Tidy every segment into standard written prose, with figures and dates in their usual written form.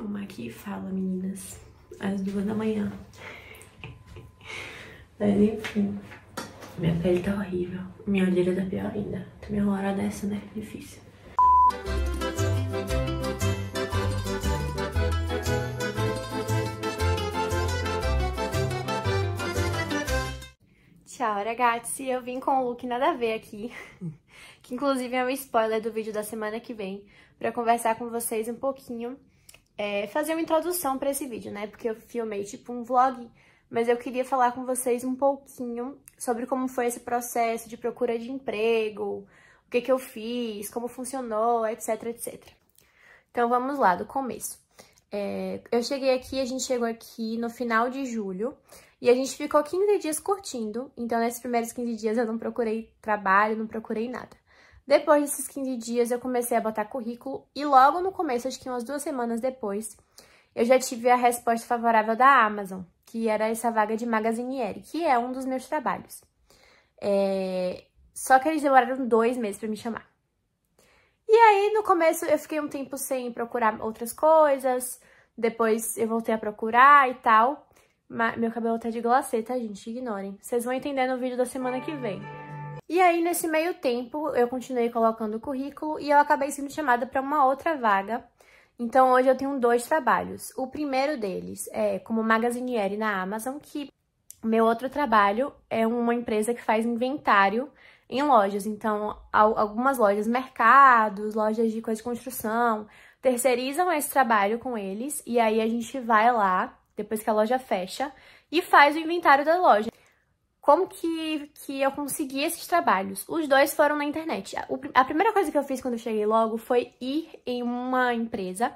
Como aqui fala, meninas, às 2 da manhã. Mas enfim, minha pele tá horrível. Minha orelha tá pior ainda. Também uma hora dessa, né? Difícil. Tchau, ragazzi. Eu vim com o look nada a ver aqui. Que inclusive é um spoiler do vídeo da semana que vem. Pra conversar com vocês um pouquinho. Fazer uma introdução pra esse vídeo, né? Porque eu filmei tipo um vlog. Mas eu queria falar com vocês um pouquinho sobre como foi esse processo de procura de emprego. O que eu fiz, como funcionou, etc, etc. Então vamos lá, do começo. Eu cheguei aqui, a gente chegou aqui no final de julho. E a gente ficou 15 dias curtindo, então nesses primeiros 15 dias eu não procurei trabalho, não procurei nada. Depois desses 15 dias eu comecei a botar currículo e logo no começo, acho que umas 2 semanas depois, eu já tive a resposta favorável da Amazon, que era essa vaga de Magazineire, que é um dos meus trabalhos. Só que eles demoraram 2 meses pra me chamar. E aí no começo eu fiquei um tempo sem procurar outras coisas, depois eu voltei a procurar e tal. Meu cabelo tá de glacê, tá, gente? Ignorem. Vocês vão entender no vídeo da semana que vem. E aí, nesse meio tempo, eu continuei colocando o currículo e eu acabei sendo chamada para uma outra vaga. Então, hoje eu tenho 2 trabalhos. O primeiro deles é como Magazineire na Amazon, que o meu outro trabalho é uma empresa que faz inventário em lojas. Então, algumas lojas, mercados, lojas de coisa de construção, terceirizam esse trabalho com eles. E aí, a gente vai lá, depois que a loja fecha, e faz o inventário da loja. Como que eu consegui esses trabalhos? Os 2 foram na internet. A primeira coisa que eu fiz quando eu cheguei logo foi ir em uma empresa,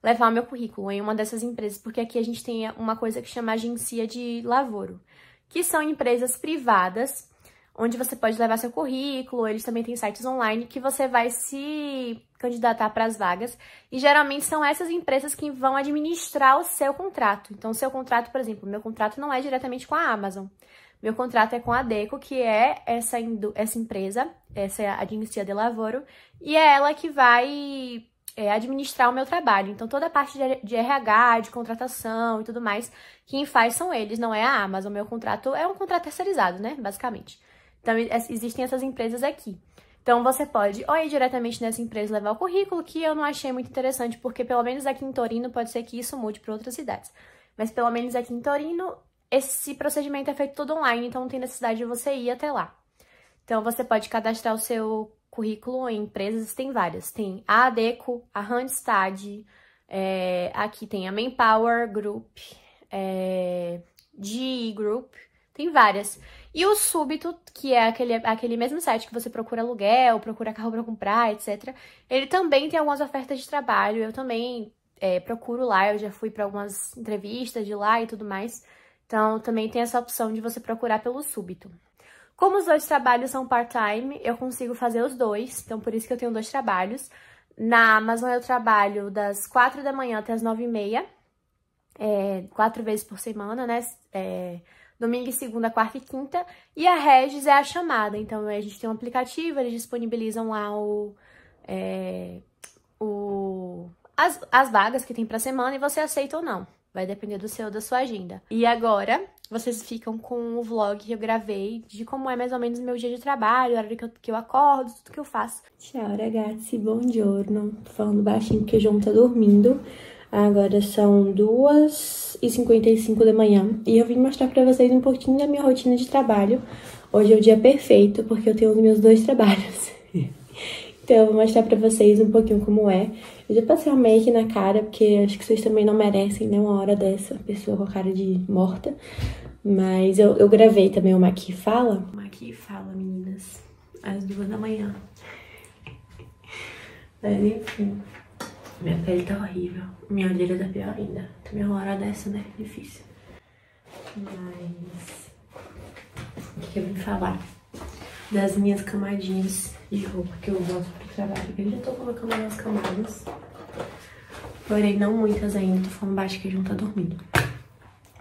levar o meu currículo em uma dessas empresas, porque aqui a gente tem uma coisa que chama agência de lavoro, que são empresas privadas, onde você pode levar seu currículo, eles também têm sites online que você vai se candidatar para as vagas, e geralmente são essas empresas que vão administrar o seu contrato. Então, o seu contrato, por exemplo, meu contrato não é diretamente com a Amazon, meu contrato é com a Adecco, que é essa empresa, essa é a agência de lavoro, e é ela que vai administrar o meu trabalho. Então, toda a parte de RH, de contratação e tudo mais, quem faz são eles, não é a Amazon. Meu contrato é um contrato terceirizado, né, basicamente. Então, existem essas empresas aqui. Então, você pode ou ir diretamente nessa empresa levar o currículo, que eu não achei muito interessante, porque pelo menos aqui em Torino, pode ser que isso mude para outras cidades. Mas pelo menos aqui em Torino, esse procedimento é feito todo online, então não tem necessidade de você ir até lá. Então, você pode cadastrar o seu currículo em empresas, tem várias. Tem a Adecco, a Randstad, aqui tem a Manpower Group, GE Group, tem várias. E o Súbito, que é aquele mesmo site que você procura aluguel, procura carro pra comprar, etc. Ele também tem algumas ofertas de trabalho, eu também procuro lá, eu já fui para algumas entrevistas de lá e tudo mais. Então, também tem essa opção de você procurar pelo Súbito. Como os 2 trabalhos são part-time, eu consigo fazer os 2. Então, por isso que eu tenho 2 trabalhos. Na Amazon, eu trabalho das 4 da manhã até as 9h30. 4 vezes por semana, né? Domingo e segunda, quarta e quinta. E a Regis é a chamada. Então, a gente tem um aplicativo, eles disponibilizam lá as vagas que tem pra semana e você aceita ou não. Vai depender da sua agenda. E agora, vocês ficam com o vlog que eu gravei de como é mais ou menos o meu dia de trabalho, a hora que eu acordo, tudo que eu faço. Tchau, ragazzi, buongiorno. Tô falando baixinho porque o João tá dormindo. Agora são 2h55 da manhã. E eu vim mostrar pra vocês um pouquinho da minha rotina de trabalho. Hoje é o dia perfeito, porque eu tenho os meus 2 trabalhos. Então eu vou mostrar pra vocês um pouquinho como é. Eu já passei uma make na cara, porque acho que vocês também não merecem, né, uma hora dessa, pessoa com a cara de morta. Mas eu gravei também uma Aqui Fala. Uma Aqui Fala, meninas, às 2 da manhã. Mas enfim, minha pele tá horrível. Minha orelha tá pior ainda. Também uma hora dessa, né, difícil. Mas o que eu vim falar? Das minhas camadinhas de roupa que eu boto pro trabalho. Eu já tô colocando umas camadas, porém não muitas ainda. Tô falando baixo que o João tá dormindo.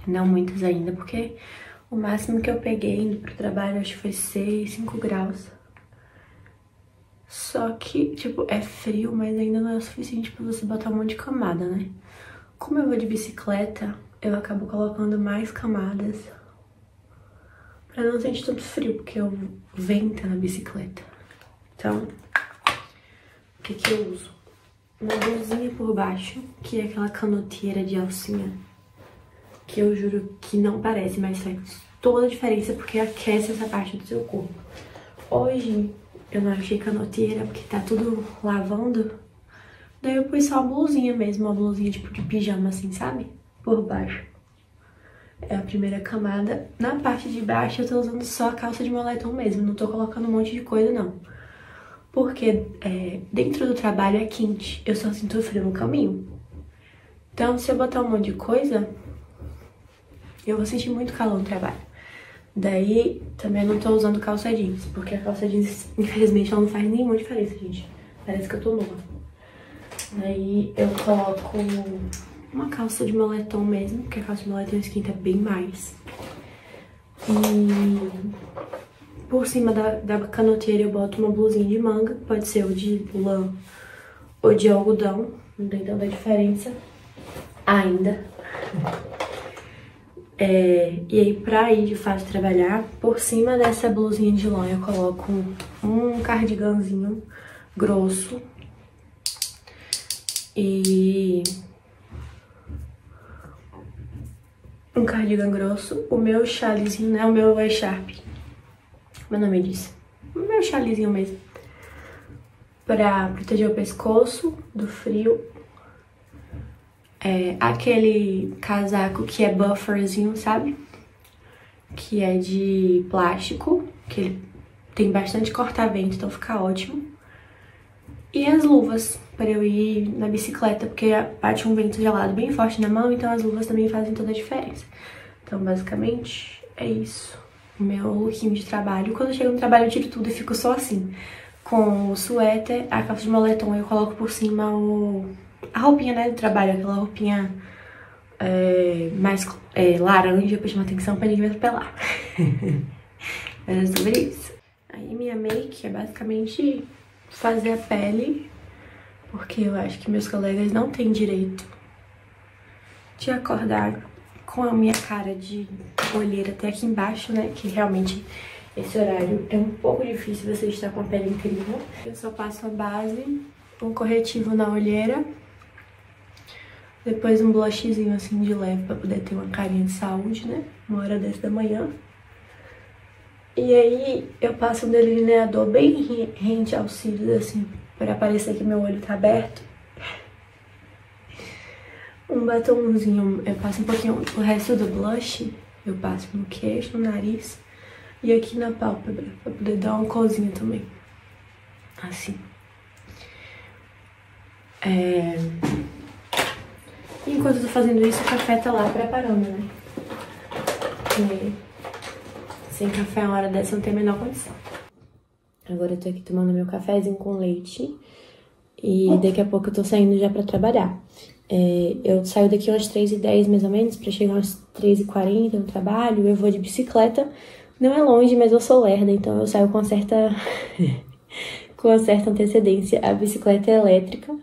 Não muitas ainda, porque o máximo que eu peguei indo pro trabalho acho que foi 5 graus. Só que, tipo, é frio, mas ainda não é o suficiente pra você botar um monte de camada, né? Como eu vou de bicicleta, eu acabo colocando mais camadas pra não sentir tanto frio, porque eu vento na bicicleta. Então, o que que eu uso? Uma blusinha por baixo, que é aquela canoteira de alcinha, que eu juro que não parece, mas faz toda a diferença porque aquece essa parte do seu corpo. Hoje eu não achei canoteira porque tá tudo lavando, daí eu pus só a blusinha mesmo, uma blusinha tipo de pijama assim, sabe? Por baixo. É a primeira camada. Na parte de baixo eu tô usando só a calça de moletom mesmo, não tô colocando um monte de coisa não. Porque dentro do trabalho é quente, eu só sinto frio no caminho. Então se eu botar um monte de coisa, eu vou sentir muito calor no trabalho. Daí também não tô usando calça jeans, porque a calça jeans, infelizmente, ela não faz nenhuma diferença, gente. Parece que eu tô nua. Daí eu coloco uma calça de moletom mesmo, porque a calça de moletom esquenta bem mais. E por cima da canoteira eu boto uma blusinha de manga, pode ser ou de lã ou de algodão, não tem tanta diferença ainda. E aí pra ir de fato trabalhar, por cima dessa blusinha de lã eu coloco um cardiganzinho grosso e um cardigan grosso, o meu chalezinho, né, o meu echarpe, meu nome disso, o meu chalezinho mesmo, pra proteger o pescoço do frio. Aquele casaco que é bufferzinho, sabe? Que é de plástico, que ele tem bastante corta-vento, então fica ótimo. E as luvas, para eu ir na bicicleta, porque bate um vento gelado bem forte na mão, então as luvas também fazem toda a diferença. Então, basicamente, é isso. O meu lookinho de trabalho. Quando eu chego no trabalho, eu tiro tudo e fico só assim. Com o suéter, a calça de moletom, eu coloco por cima a roupinha, né, do trabalho, aquela roupinha mais laranja pra chamar atenção pra ninguém me atropelar. Mas é sobre isso. Aí minha make é basicamente fazer a pele, porque eu acho que meus colegas não têm direito de acordar com a minha cara de olheira até aqui embaixo, né, que realmente esse horário é um pouco difícil você estar com a pele incrível. Eu só passo a base, um corretivo na olheira, depois um blushzinho assim de leve pra poder ter uma carinha de saúde, né? Uma hora dessa da manhã. E aí eu passo um delineador bem rente aos cílios, assim, pra parecer que meu olho tá aberto. Um batomzinho, eu passo um pouquinho, o resto do blush, eu passo no queixo, no nariz e aqui na pálpebra, pra poder dar uma corzinha também. Assim. Enquanto eu tô fazendo isso, o café tá lá preparando, né? E sem café a hora dessa não tem a menor condição. Agora eu tô aqui tomando meu cafezinho com leite e daqui a pouco eu tô saindo já pra trabalhar. Eu saio daqui umas 3h10 mais ou menos, pra chegar umas 3h40 no trabalho. Eu vou de bicicleta, não é longe, mas eu sou lerda, então eu saio com certa antecedência. A bicicleta é elétrica,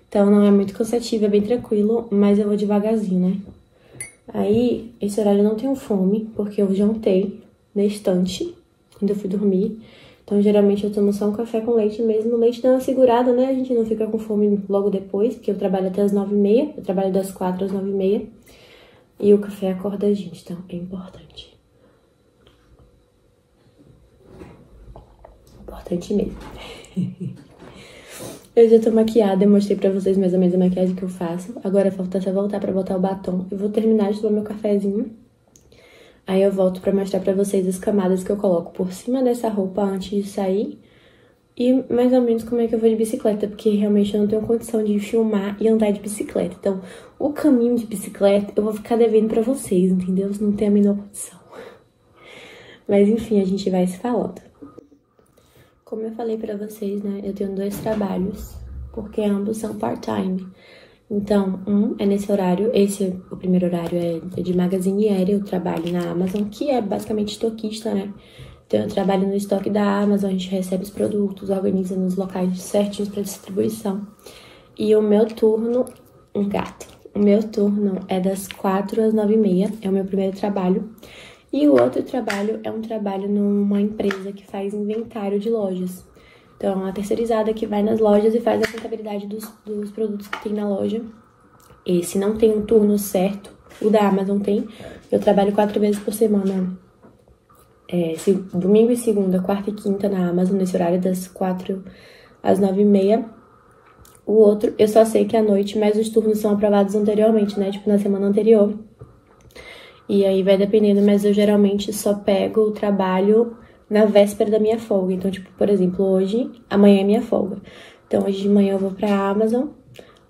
então não é muito cansativo, é bem tranquilo, mas eu vou devagarzinho, né? Aí, esse horário eu não tenho fome, porque eu jantei na estante quando eu fui dormir. Então, geralmente eu tomo só um café com leite mesmo. O leite dá uma segurada, né? A gente não fica com fome logo depois, porque eu trabalho até as 9h30. Eu trabalho das 4 às 9h30. E o café acorda a gente, então é importante. Importante mesmo. Eu já tô maquiada, eu mostrei pra vocês mais ou menos a maquiagem que eu faço. Agora falta só voltar pra botar o batom. Eu vou terminar de tomar meu cafezinho. Aí eu volto pra mostrar pra vocês as camadas que eu coloco por cima dessa roupa antes de sair. E mais ou menos como é que eu vou de bicicleta, porque realmente eu não tenho condição de filmar e andar de bicicleta. Então, o caminho de bicicleta eu vou ficar devendo pra vocês, entendeu? Não tem a menor condição. Mas enfim, a gente vai se falando. Como eu falei pra vocês, né, eu tenho 2 trabalhos, porque ambos são part-time. Então, um é nesse horário, o primeiro horário é de magazine aérea, eu trabalho na Amazon, que é basicamente estoquista, né? Então, eu trabalho no estoque da Amazon, a gente recebe os produtos, organiza nos locais certinhos para distribuição. E o meu turno, um gato. O meu turno é das 4 às 9h30, é o meu primeiro trabalho. E o outro trabalho é um trabalho numa empresa que faz inventário de lojas. Então, é uma terceirizada que vai nas lojas e faz a contabilidade dos produtos que tem na loja. Esse não tem um turno certo, o da Amazon tem. Eu trabalho 4 vezes por semana, domingo e segunda, quarta e quinta na Amazon, nesse horário das 4 às 9h30. O outro, eu só sei que é à noite, mas os turnos são aprovados anteriormente, né? Tipo, na semana anterior. E aí vai dependendo, mas eu geralmente só pego o trabalho na véspera da minha folga. Então, tipo, por exemplo, amanhã é minha folga. Então, hoje de manhã eu vou pra Amazon.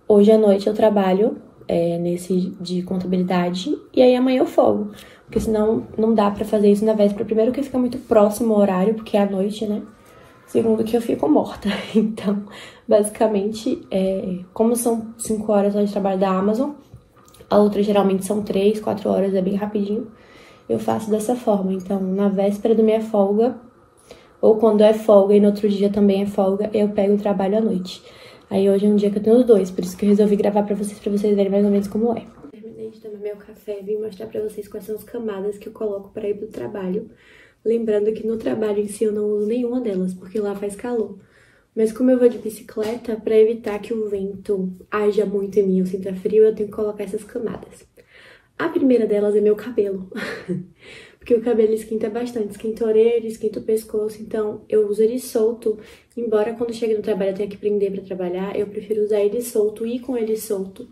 Hoje à noite eu trabalho nesse de contabilidade. E aí amanhã eu folgo. Porque senão não dá pra fazer isso na véspera. Primeiro que fica muito próximo ao horário, porque é à noite, né? Segundo que eu fico morta. Então, basicamente, como são 5 horas de trabalho da Amazon, a outra geralmente são 3, 4 horas, é bem rapidinho. Eu faço dessa forma. Então, na véspera da minha folga, ou quando é folga e no outro dia também é folga, eu pego o trabalho à noite. Aí hoje é um dia que eu tenho os dois, por isso que eu resolvi gravar pra vocês verem mais ou menos como é. Terminei de tomar meu café e vim mostrar pra vocês quais são as camadas que eu coloco pra ir pro trabalho. Lembrando que no trabalho em si eu não uso nenhuma delas, porque lá faz calor. Mas como eu vou de bicicleta, pra evitar que o vento haja muito em mim, eu sinta frio, eu tenho que colocar essas camadas. A primeira delas é meu cabelo, porque o cabelo esquenta bastante, esquenta a orelha, esquenta o pescoço, então eu uso ele solto. Embora quando chego no trabalho eu tenha que prender pra trabalhar, eu prefiro usar ele solto e ir com ele solto,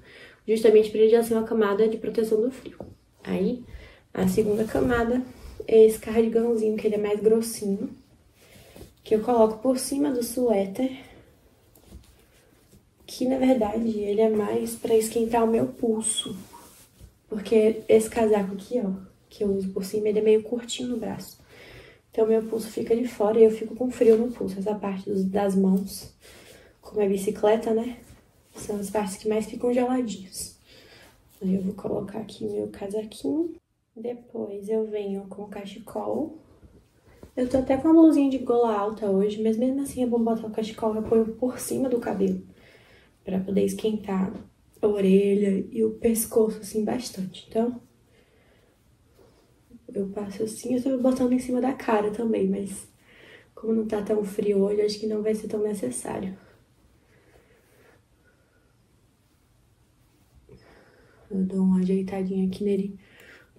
justamente pra ele já ser uma camada de proteção do frio. Aí, a segunda camada é esse cardiganzinho, que ele é mais grossinho, que eu coloco por cima do suéter, que na verdade ele é mais pra esquentar o meu pulso, porque esse casaco aqui, ó, que eu uso por cima, ele é meio curtinho no braço, então meu pulso fica de fora e eu fico com frio no pulso. Essa parte das mãos, como é bicicleta, né, são as partes que mais ficam geladinhas. Aí eu vou colocar aqui meu casaquinho. Depois eu venho com cachecol. Eu tô até com uma blusinha de gola alta hoje, mas mesmo assim é bom botar o cachecol, eu ponho por cima do cabelo, pra poder esquentar a orelha e o pescoço, assim, bastante. Então, eu passo assim, eu tô botando em cima da cara também, mas como não tá tão frio hoje, acho que não vai ser tão necessário. Eu dou uma ajeitadinha aqui nele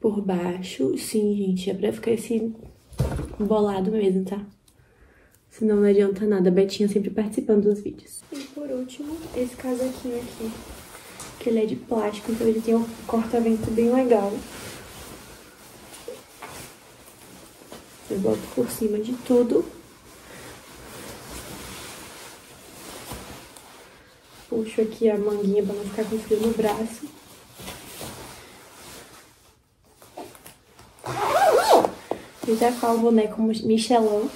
por baixo. Sim, gente, é pra ficar esse bolado mesmo, tá? Senão não adianta nada. A Betinha sempre participando dos vídeos. E por último, esse casaquinho aqui, que ele é de plástico, então ele tem um corta-vento bem legal. Eu boto por cima de tudo. Puxo aqui a manguinha pra não ficar com frio no braço. E já com o boneco Michelin.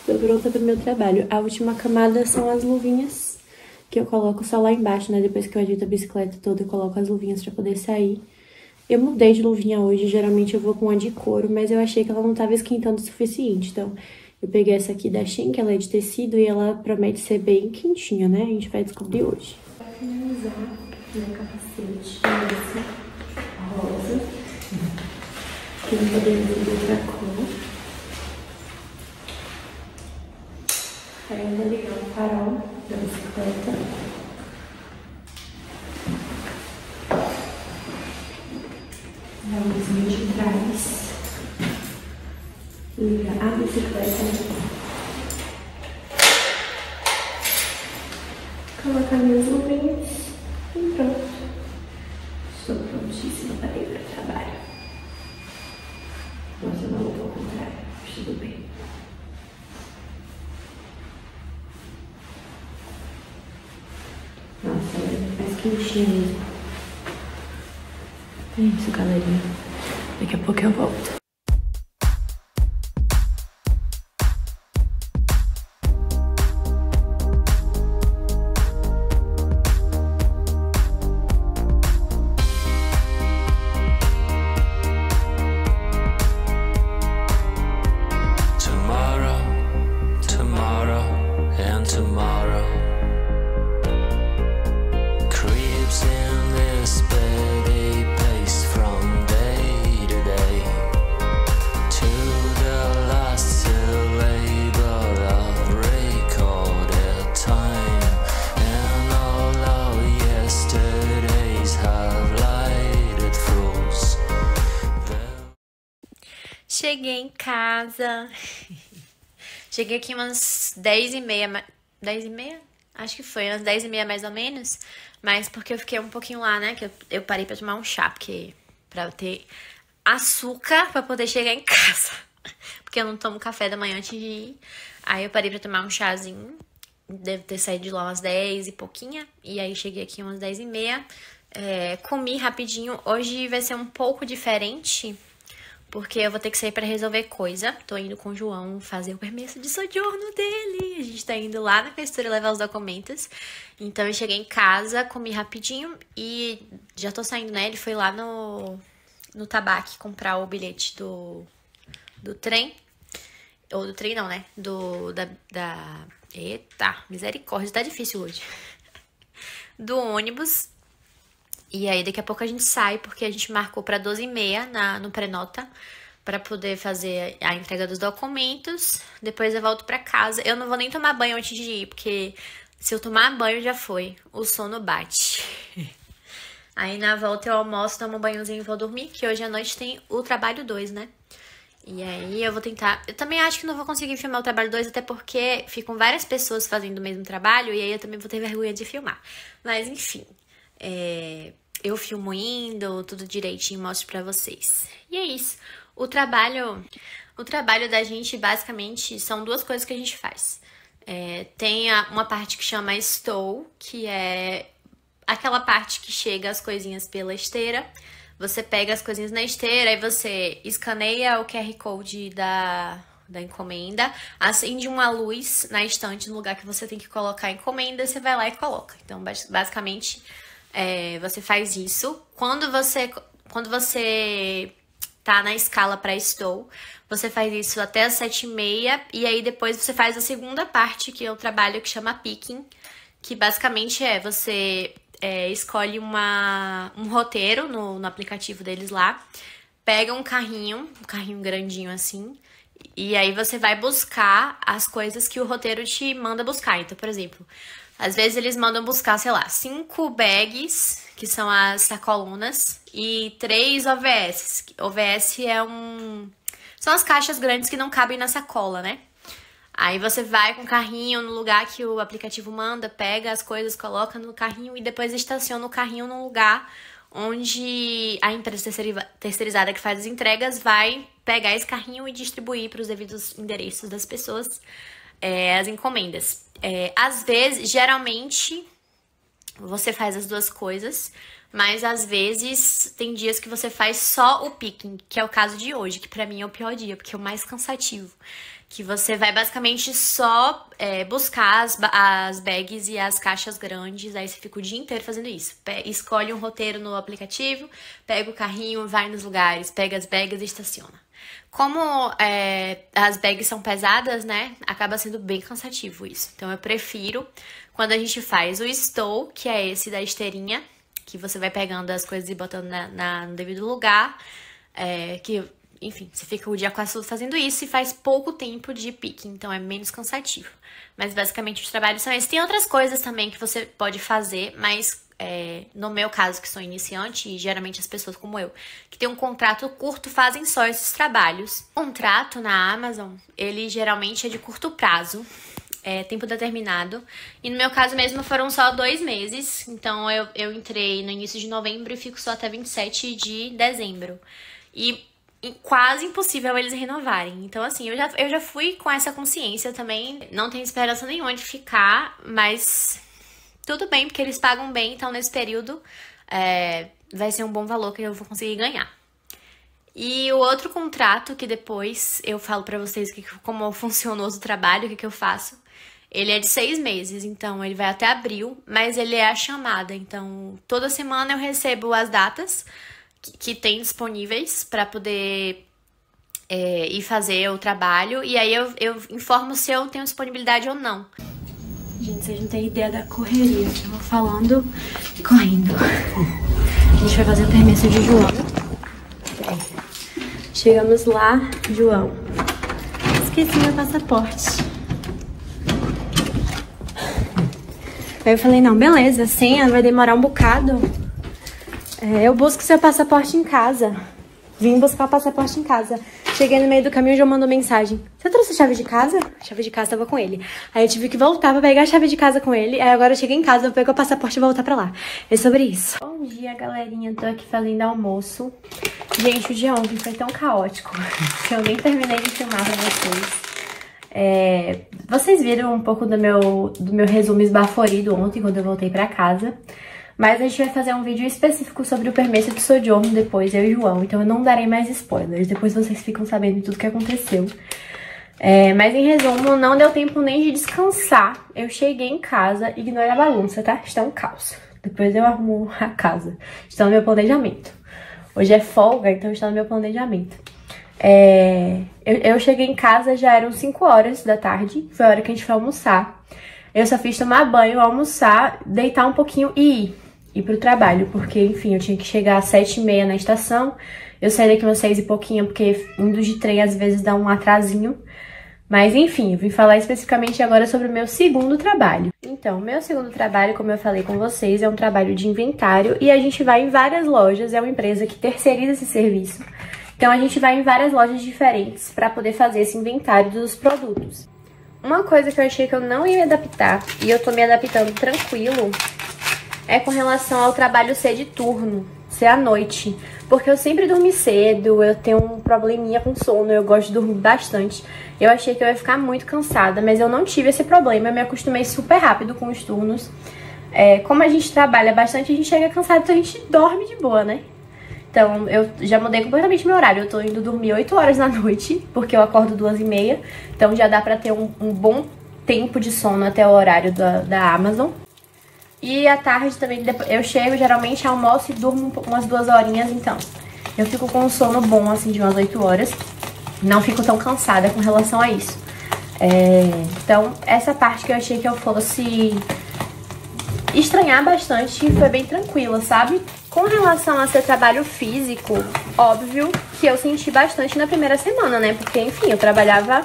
Tô pronta pro meu trabalho. A última camada são as luvinhas, que eu coloco só lá embaixo, né? Depois que eu ajeito a bicicleta toda, eu coloco as luvinhas pra poder sair. Eu mudei de luvinha hoje, geralmente eu vou com uma de couro, mas eu achei que ela não tava esquentando o suficiente. Então, eu peguei essa aqui da Shein, que ela é de tecido, e ela promete ser bem quentinha, né? A gente vai descobrir hoje. Pra finalizar, meu capacete, esse rosa. Tem um modelinho de outra cor. Aí eu vou ligar o farol da bicicleta. A luzinha de trás. Ligar a bicicleta. Colocar minhas luvinhas. E pronto. Estou prontíssima para ir para o trabalho. Nossa, eu não vou ao contrário, mas tudo bem. Nossa, é mais quentinho mesmo. É isso, galerinha. Daqui a pouco eu volto. Tomorrow, and tomorrow, create Cheguei em casa. Cheguei aqui umas 10h30. 10h30? Acho que foi, umas 10h30 mais ou menos. Mas porque eu fiquei um pouquinho lá, né? Que eu parei pra tomar um chá, porque pra eu ter açúcar pra poder chegar em casa. Porque eu não tomo café da manhã antes de ir. Aí eu parei pra tomar um chazinho. Deve ter saído de lá umas 10 e pouquinha. E aí cheguei aqui umas 10h30. Comi rapidinho. Hoje vai ser um pouco diferente, porque eu vou ter que sair pra resolver coisa. Tô indo com o João fazer o permesso de sojourno dele. A gente tá indo lá na questura levar os documentos. Então eu cheguei em casa, comi rapidinho e já tô saindo, né? Ele foi lá no Tabac comprar o bilhete do trem. Ou do trem não, né? Eita, misericórdia, tá difícil hoje. Do ônibus. E aí daqui a pouco a gente sai, porque a gente marcou pra 12h30 no pré-nota, pra poder fazer a entrega dos documentos. Depois eu volto pra casa. Eu não vou nem tomar banho antes de ir, porque se eu tomar banho já foi. O sono bate. Aí na volta eu almoço, tomo um banhozinho e vou dormir, que hoje à noite tem o trabalho 2, né? E aí eu vou tentar... Eu também acho que não vou conseguir filmar o trabalho 2, até porque ficam várias pessoas fazendo o mesmo trabalho, e aí eu também vou ter vergonha de filmar. Mas enfim... eu filmo indo, tudo direitinho, mostro pra vocês. E é isso. O trabalho da gente, basicamente, são duas coisas que a gente faz. Tem uma parte que chama stow, que é aquela parte que chega as coisinhas pela esteira. Você pega as coisinhas na esteira e você escaneia o QR Code da encomenda, acende uma luz na estante no lugar que você tem que colocar a encomenda, você vai lá e coloca. Então, basicamente... você faz isso. Quando você tá na escala para stow, você faz isso até as 7h30 e aí depois você faz a segunda parte, que é o trabalho que chama picking, que basicamente você escolhe um roteiro no aplicativo deles lá, pega um carrinho grandinho assim, e aí você vai buscar as coisas que o roteiro te manda buscar. Então, por exemplo... Às vezes eles mandam buscar, sei lá, 5 bags, que são as sacolunas, e 3 OVS. OVS são as caixas grandes que não cabem na sacola, né? Aí você vai com o carrinho no lugar que o aplicativo manda, pega as coisas, coloca no carrinho e depois estaciona o carrinho num lugar onde a empresa terceirizada que faz as entregas vai pegar esse carrinho e distribuir para os devidos endereços das pessoas as encomendas. Às vezes, geralmente, você faz as duas coisas, mas às vezes tem dias que você faz só o picking, que é o caso de hoje, que pra mim é o pior dia, porque é o mais cansativo. Que você vai basicamente só buscar as bags e as caixas grandes, aí você fica o dia inteiro fazendo isso. Escolhe um roteiro no aplicativo, pega o carrinho, vai nos lugares, pega as bags e estaciona. Como as bags são pesadas, né, acaba sendo bem cansativo isso. Então eu prefiro quando a gente faz o stow, que é esse da esteirinha, que você vai pegando as coisas e botando no devido lugar, enfim, você fica o dia quase todo fazendo isso e faz pouco tempo de picking, então é menos cansativo. Mas basicamente os trabalhos são esses. Tem outras coisas também que você pode fazer, mas no meu caso, que sou iniciante, e geralmente as pessoas como eu, que tem um contrato curto, fazem só esses trabalhos. O contrato na Amazon, ele geralmente é de curto prazo, tempo determinado. E no meu caso mesmo foram só 2 meses, então eu entrei no início de novembro e fico só até 27 de dezembro. E quase impossível eles renovarem. Então, assim, eu já fui com essa consciência também. Não tenho esperança nenhuma de ficar, mas tudo bem, porque eles pagam bem. Então, nesse período, vai ser um bom valor que eu vou conseguir ganhar. E o outro contrato, que depois eu falo pra vocês como funcionou o trabalho, o que eu faço, ele é de 6 meses. Então, ele vai até abril, mas ele é a chamada. Então, toda semana eu recebo as datas que tem disponíveis para poder ir fazer o trabalho. E aí eu informo se eu tenho disponibilidade ou não. Gente, vocês não têm ideia da correria. Eu vou falando e correndo. A gente vai fazer o permesso de João. Chegamos lá, João. Esqueci meu passaporte. Aí eu falei, não, beleza, a senha vai demorar um bocado. Eu busco seu passaporte em casa. Vim buscar o passaporte em casa. Cheguei no meio do caminho e já mandou mensagem. Você trouxe a chave de casa? A chave de casa tava com ele. Aí eu tive que voltar pra pegar a chave de casa com ele. Aí agora eu cheguei em casa, vou pegar o passaporte e voltar pra lá. É sobre isso. Bom dia, galerinha. Tô aqui fazendo almoço. Gente, o dia ontem foi tão caótico que eu nem terminei de filmar pra vocês. Vocês viram um pouco do meu resumo esbaforido ontem, quando eu voltei pra casa. Mas a gente vai fazer um vídeo específico sobre o permesso de Soggiorno depois, eu e o João. Então eu não darei mais spoilers, depois vocês ficam sabendo de tudo que aconteceu. Mas em resumo, não deu tempo nem de descansar. Eu cheguei em casa, ignora a bagunça, tá? Está um caos. Depois eu arrumo a casa. Está no meu planejamento. Hoje é folga, então está no meu planejamento. Eu cheguei em casa, já eram 5 horas da tarde, foi a hora que a gente foi almoçar. Eu só fiz tomar banho, almoçar, deitar um pouquinho e ir pro trabalho, porque, enfim, eu tinha que chegar às 7h30 na estação. Eu saí daqui umas 6 e pouquinho, porque indo de trem às vezes dá um atrasinho. Mas, enfim, eu vim falar especificamente agora sobre o meu segundo trabalho. Então, meu segundo trabalho, como eu falei com vocês, é um trabalho de inventário e a gente vai em várias lojas, é uma empresa que terceiriza esse serviço. Então, a gente vai em várias lojas diferentes para poder fazer esse inventário dos produtos. Uma coisa que eu achei que eu não ia me adaptar, e eu tô me adaptando tranquilo, é com relação ao trabalho ser de turno, ser à noite. Porque eu sempre dormi cedo, eu tenho um probleminha com sono, eu gosto de dormir bastante. Eu achei que eu ia ficar muito cansada, mas eu não tive esse problema, eu me acostumei super rápido com os turnos. Como a gente trabalha bastante, a gente chega cansado, então a gente dorme de boa, né? Então, eu já mudei completamente meu horário. Eu tô indo dormir 8 horas da noite, porque eu acordo 2h30. Então, já dá pra ter um bom tempo de sono até o horário da Amazon. E à tarde também, eu chego, geralmente almoço e durmo umas 2 horinhas, então. Eu fico com um sono bom, assim, de umas 8 horas. Não fico tão cansada com relação a isso. Então, essa parte que eu achei que eu fosse estranhar bastante foi bem tranquila, sabe? Com relação a ser trabalho físico, óbvio que eu senti bastante na primeira semana, né? Porque, enfim, eu trabalhava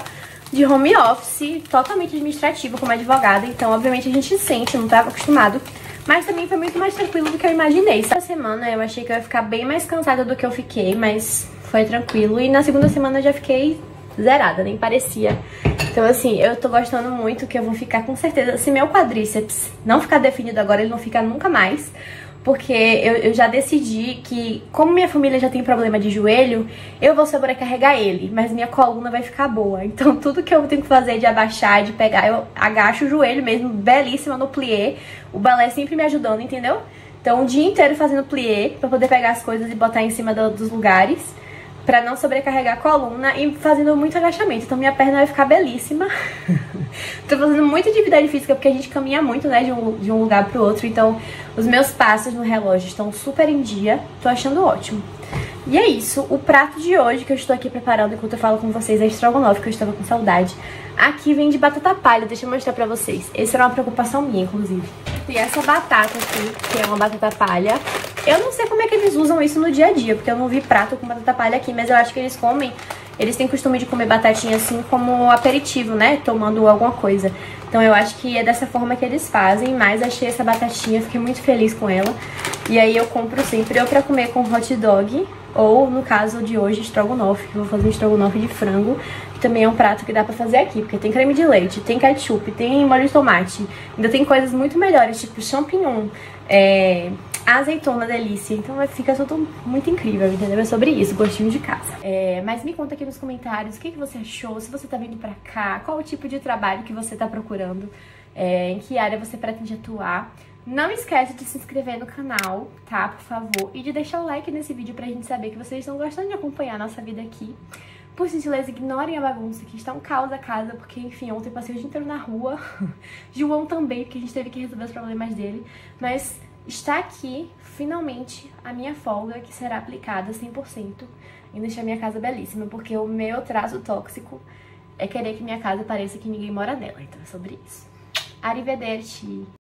de home office, totalmente administrativo como advogada, então, obviamente, a gente sente, não estava acostumado. Mas também foi muito mais tranquilo do que eu imaginei. Essa semana eu achei que eu ia ficar bem mais cansada do que eu fiquei, mas foi tranquilo. E na segunda semana eu já fiquei zerada, nem parecia. Então, assim, eu tô gostando muito, que eu vou ficar com certeza. Se meu quadríceps não ficar definido agora, ele não fica nunca mais. Porque eu já decidi que, como minha família já tem problema de joelho, eu vou sobrecarregar ele, mas minha coluna vai ficar boa. Então tudo que eu tenho que fazer de abaixar, de pegar, eu agacho o joelho mesmo, belíssima no plié. O balé sempre me ajudando, entendeu? Então o dia inteiro fazendo plié, pra poder pegar as coisas e botar em cima dos lugares, pra não sobrecarregar a coluna e fazendo muito agachamento. Então minha perna vai ficar belíssima. Tô fazendo muita atividade física porque a gente caminha muito, né, de um lugar pro outro. Então os meus passos no relógio estão super em dia. Tô achando ótimo. E é isso. O prato de hoje que eu estou aqui preparando enquanto eu falo com vocês é estrogonofe, que eu estava com saudade. Aqui vem de batata palha, deixa eu mostrar pra vocês. Essa era uma preocupação minha, inclusive. E essa batata aqui, que é uma batata palha, eu não sei como é que eles usam isso no dia a dia, porque eu não vi prato com batata palha aqui, mas eu acho que eles comem. Eles têm costume de comer batatinha assim como aperitivo, né? Tomando alguma coisa. Então eu acho que é dessa forma que eles fazem, mas achei essa batatinha, fiquei muito feliz com ela. E aí eu compro sempre ou pra comer com hot dog, ou no caso de hoje, estrogonofe, que eu vou fazer um estrogonofe de frango, que também é um prato que dá pra fazer aqui, porque tem creme de leite, tem ketchup, tem molho de tomate, ainda tem coisas muito melhores, tipo champignon, azeitona delícia, então fica tudo muito incrível, entendeu? É sobre isso, gostinho de casa. Mas me conta aqui nos comentários o que você achou, se você tá vindo pra cá, qual o tipo de trabalho que você tá procurando, em que área você pretende atuar. Não esquece de se inscrever no canal, tá? Por favor. E de deixar o like nesse vídeo pra gente saber que vocês estão gostando de acompanhar a nossa vida aqui. Por gentileza, ignorem a bagunça, que está um caos a casa, porque, enfim, ontem passei o dia inteiro na rua. João também, porque a gente teve que resolver os problemas dele. Mas está aqui, finalmente, a minha folga, que será aplicada 100% em deixar minha casa belíssima, porque o meu traço tóxico é querer que minha casa pareça que ninguém mora nela. Então é sobre isso. Arrivederci!